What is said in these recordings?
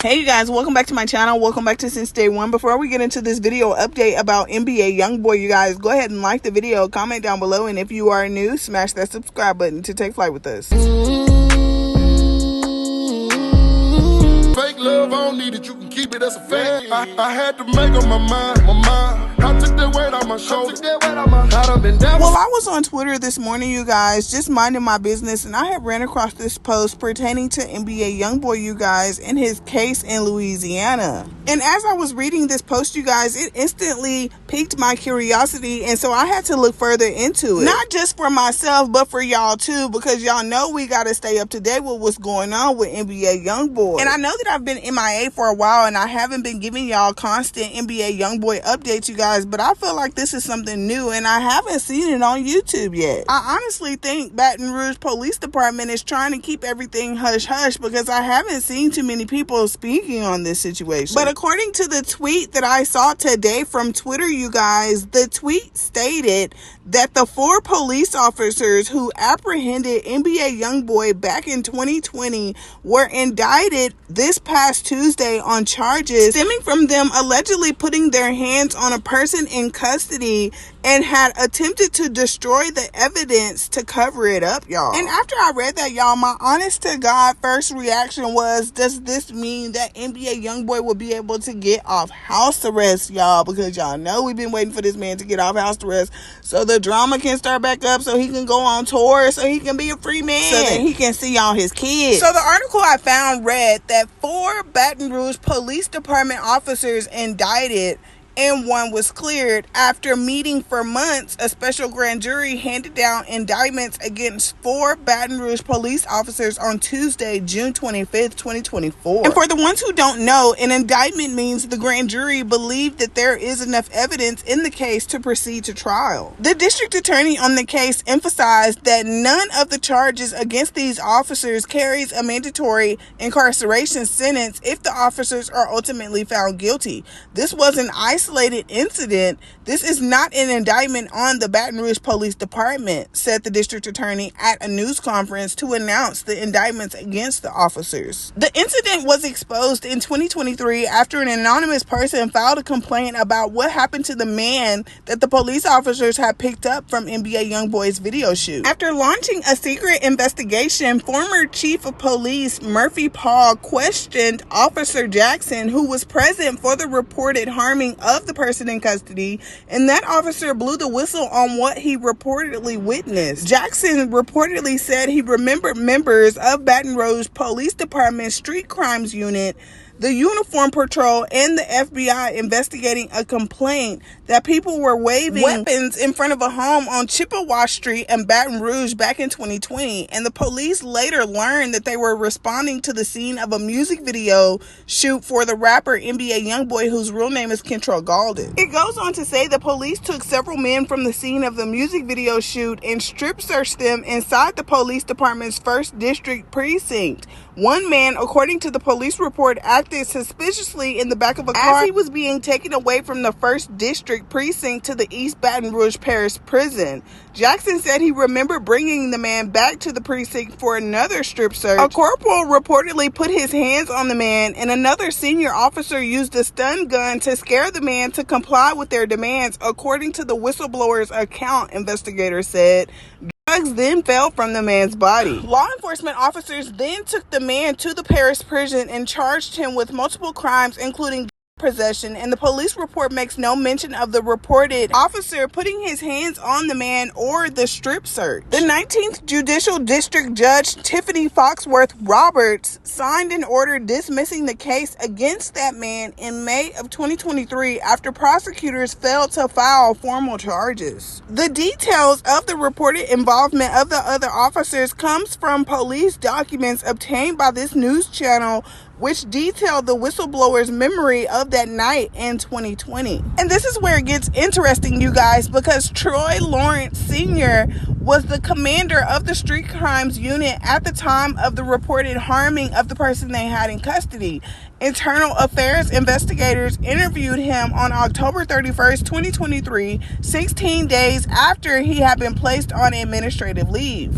Hey you guys, welcome back to my channel. Welcome back to Since Day One. Before we get into this video update about NBA Youngboy, you guys, go ahead and like the video, comment down below, and if you are new, smash that subscribe button to take flight with us. Fake love, I don't need it, you can keep it as a fact. I had to make up my mind. I took that weight on my shoulder. I done been down. Well, I was on Twitter this morning, you guys, just minding my business, and I had ran across this post pertaining to NBA Youngboy, you guys, and his case in Louisiana. And as I was reading this post, you guys, it instantly piqued my curiosity, and so I had to look further into it. Not just for myself, but for y'all too, because y'all know we gotta stay up to date with what's going on with NBA Youngboy. And I know that I've been MIA for a while, and I haven't been giving y'all constant NBA Youngboy updates, you guys, but I feel like this is something new, and I haven't seen it on YouTube yet. I honestly think Baton Rouge Police Department is trying to keep everything hush-hush because I haven't seen too many people speaking on this situation. But according to the tweet that I saw today from Twitter, you guys, the tweet stated that the 4 police officers who apprehended NBA Youngboy back in 2020 were indicted this past Tuesday on charges stemming from them allegedly putting their hands on a person in custody and had attempted to destroy the evidence to cover it up, y'all. And after I read that, y'all, my honest to God first reaction was, does this mean that NBA Youngboy will be able to get off house arrest, y'all? Because y'all know we've been waiting for this man to get off house arrest so the drama can start back up, so he can go on tour, so he can be a free man, so that he can see all his kids. So the article I found read that 4 Baton Rouge Police Department officers indicted and 1 was cleared. After meeting for months, a special grand jury handed down indictments against 4 Baton Rouge police officers on Tuesday, June 25th, 2024. And for the ones who don't know, an indictment means the grand jury believed that there is enough evidence in the case to proceed to trial. The district attorney on the case emphasized that none of the charges against these officers carries a mandatory incarceration sentence if the officers are ultimately found guilty. This was an isolated incident. This is not an indictment on the Baton Rouge Police Department, said the district attorney at a news conference to announce the indictments against the officers. The incident was exposed in 2023 after an anonymous person filed a complaint about what happened to the man that the police officers had picked up from NBA Youngboy's video shoot. After launching a secret investigation, former chief of police Murphy Paul questioned Officer Jackson, who was present for the reported harming of the person in custody, and that officer blew the whistle on what he reportedly witnessed. Jackson reportedly said he remembered members of Baton Rouge Police Department Street Crimes Unit, the Uniform Patrol, and the FBI investigating a complaint that people were waving weapons in front of a home on Chippewa Street in Baton Rouge back in 2020. And the police later learned that they were responding to the scene of a music video shoot for the rapper NBA Youngboy, whose real name is Kentrell Gaulden. It goes on to say the police took several men from the scene of the music video shoot and strip searched them inside the police department's 1st District precinct. One man, according to the police report, acted suspiciously in the back of a car as he was being taken away from the 1st District precinct to the East Baton Rouge Parish Prison. Jackson said he remembered bringing the man back to the precinct for another strip search. A corporal reportedly put his hands on the man, and another senior officer used a stun gun to scare the man to comply with their demands, according to the whistleblower's account, investigators said. Drugs then fell from the man's body. Law enforcement officers then took the man to the Parish prison and charged him with multiple crimes, including possession, and the police report makes no mention of the reported officer putting his hands on the man or the strip search. The 19th Judicial District Judge Tiffany Foxworth Roberts signed an order dismissing the case against that man in May of 2023 after prosecutors failed to file formal charges. The details of the reported involvement of the other officers comes from police documents obtained by this news channel, which detailed the whistleblower's memory of that night in 2020. And this is where it gets interesting, you guys, because Troy Lawrence Sr. was the commander of the Street Crimes Unit at the time of the reported harming of the person they had in custody. Internal Affairs investigators interviewed him on October 31st, 2023, 16 days after he had been placed on administrative leave.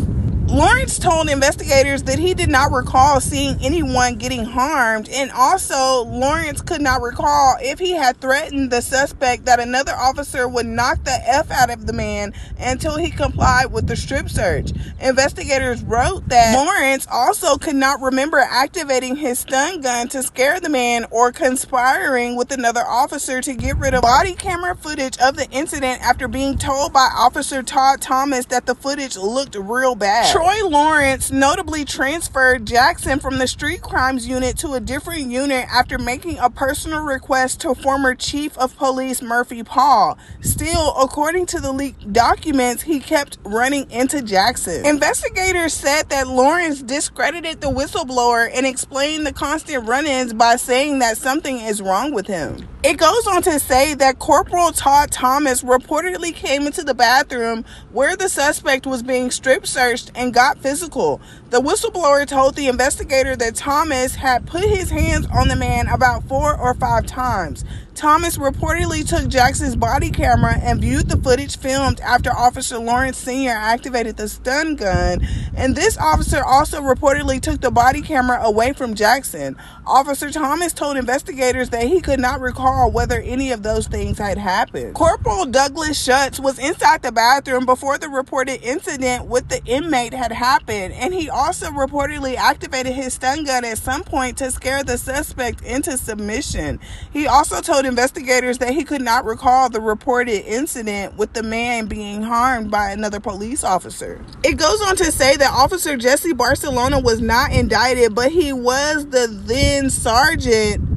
Lawrence told investigators that he did not recall seeing anyone getting harmed, and also Lawrence could not recall if he had threatened the suspect that another officer would knock the F out of the man until he complied with the strip search. Investigators wrote that Lawrence also could not remember activating his stun gun to scare the man or conspiring with another officer to get rid of body camera footage of the incident after being told by Officer Todd Thomas that the footage looked real bad. Troy Lawrence notably transferred Jackson from the street crimes unit to a different unit after making a personal request to former Chief of Police Murphy Paul. Still, according to the leaked documents, he kept running into Jackson. Investigators said that Lawrence discredited the whistleblower and explained the constant run-ins by saying that something is wrong with him. It goes on to say that Corporal Todd Thomas reportedly came into the bathroom where the suspect was being strip searched and got physical. The whistleblower told the investigator that Thomas had put his hands on the man about 4 or 5 times. Thomas reportedly took Jackson's body camera and viewed the footage filmed after Officer Lawrence Sr. activated the stun gun, and this officer also reportedly took the body camera away from Jackson. Officer Thomas told investigators that he could not recall whether any of those things had happened. Corporal Douglas Schutz was inside the bathroom before the reported incident with the inmate had happened, and he also reportedly activated his stun gun at some point to scare the suspect into submission. He also told investigators that he could not recall the reported incident with the man being harmed by another police officer. It goes on to say that Officer Jesse Barcelona was not indicted, but he was the then sergeant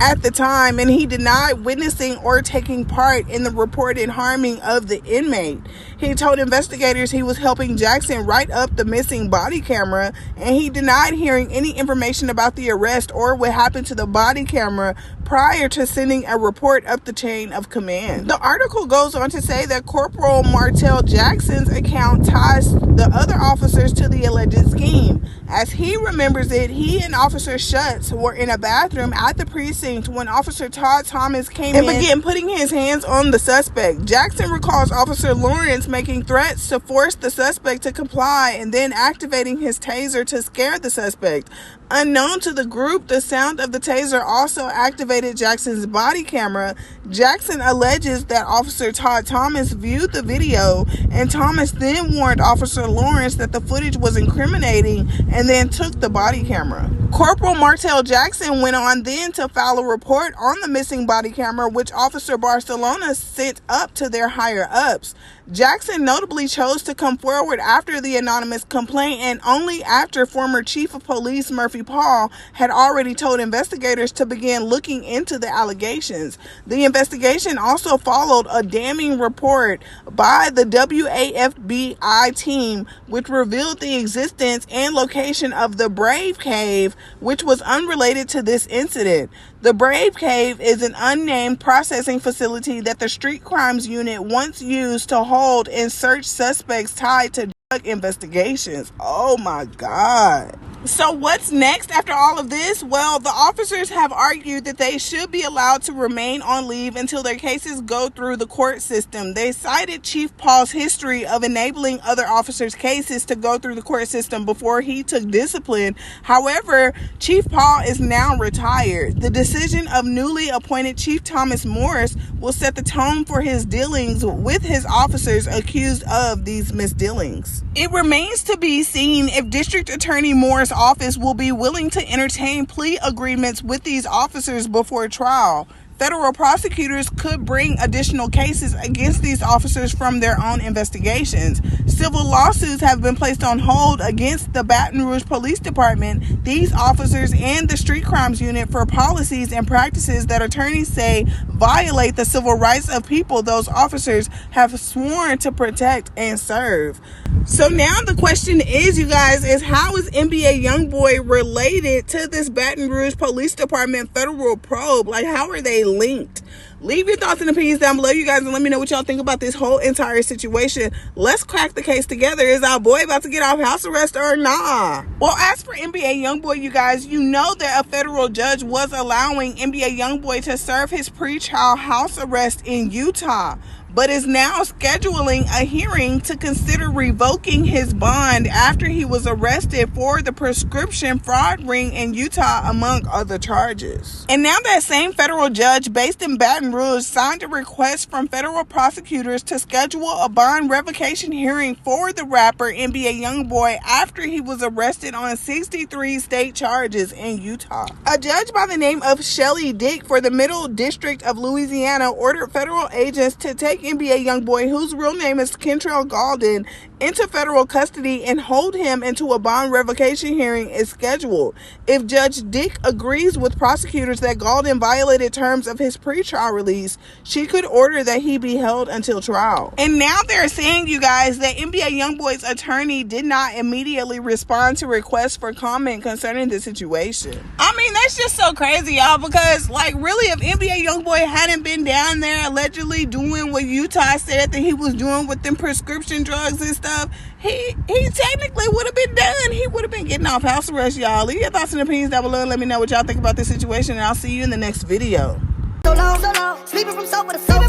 at the time, and he denied witnessing or taking part in the reported harming of the inmate. He told investigators he was helping Jackson write up the missing body camera, and he denied hearing any information about the arrest or what happened to the body camera prior to sending a report up the chain of command. The article goes on to say that Corporal Martell Jackson's account ties the other officers to the alleged scheme. As he remembers it, he and Officer Schutz were in a bathroom at the precinct when Officer Todd Thomas came in and began putting his hands on the suspect. Jackson recalls Officer Lawrence making threats to force the suspect to comply and then activating his taser to scare the suspect. Unknown to the group, the sound of the taser also activated Jackson's body camera. Jackson alleges that Officer Todd Thomas viewed the video, and Thomas then warned Officer Lawrence that the footage was incriminating and then took the body camera. Corporal Martell Jackson went on then to file a report on the missing body camera, which Officer Barcelona sent up to their higher-ups. Jackson notably chose to come forward after the anonymous complaint and only after former Chief of Police Murphy Paul had already told investigators to begin looking into the allegations. The investigation also followed a damning report by the WAFBI team, which revealed the existence and location of the Brave Cave, which was unrelated to this incident. The Brave Cave is an unnamed processing facility that the Street Crimes Unit once used to hold and search suspects tied to drug investigations. Oh my God. So what's next after all of this? Well, the officers have argued that they should be allowed to remain on leave until their cases go through the court system. They cited Chief Paul's history of enabling other officers' cases to go through the court system before he took discipline. However, Chief Paul is now retired. The decision of newly appointed Chief Thomas Morris will set the tone for his dealings with his officers accused of these misdealings. It remains to be seen if District Attorney Morris' office will be willing to entertain plea agreements with these officers before trial. Federal prosecutors could bring additional cases against these officers from their own investigations. Civil lawsuits have been placed on hold against the Baton Rouge Police Department, these officers, and the Street Crimes Unit for policies and practices that attorneys say violate the civil rights of people those officers have sworn to protect and serve. So now the question is, you guys, is how is NBA Youngboy related to this Baton Rouge Police Department federal probe? Like, how are they linked? Leave your thoughts and opinions down below, you guys, and let me know what y'all think about this whole entire situation. Let's crack the case together. Is our boy about to get off house arrest or nah? Well, as for NBA Youngboy, you guys, you know that a federal judge was allowing NBA Youngboy to serve his pre-trial house arrest in Utah. but is now scheduling a hearing to consider revoking his bond after he was arrested for the prescription fraud ring in Utah, among other charges. And now that same federal judge based in Baton Rouge signed a request from federal prosecutors to schedule a bond revocation hearing for the rapper NBA Youngboy after he was arrested on 63 state charges in Utah. A judge by the name of Shelley Dick for the Middle District of Louisiana ordered federal agents to take NBA Youngboy, whose real name is Kentrell Gaulden, into federal custody and hold him until a bond revocation hearing is scheduled. If Judge Dick agrees with prosecutors that Gaulden violated terms of his pretrial release, she could order that he be held until trial. And now they're saying, you guys, that NBA Youngboy's attorney did not immediately respond to requests for comment concerning the situation. I mean, that's just so crazy, y'all, because, like, really, if NBA Youngboy hadn't been down there allegedly doing what Utah said that he was doing with them prescription drugs and stuff, he technically would have been done. He would have been getting off house arrest, y'all. Leave your thoughts and opinions down below and let me know what y'all think about this situation, and I'll see you in the next video. So long, sleeping from sofa to sofa.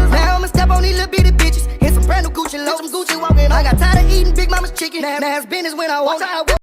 Now I'ma step on these little bitty bitches in some brand new Gucci loafers. Some Gucci walking. I got tired of eating Big Mama's chicken. Now it's business when I walk.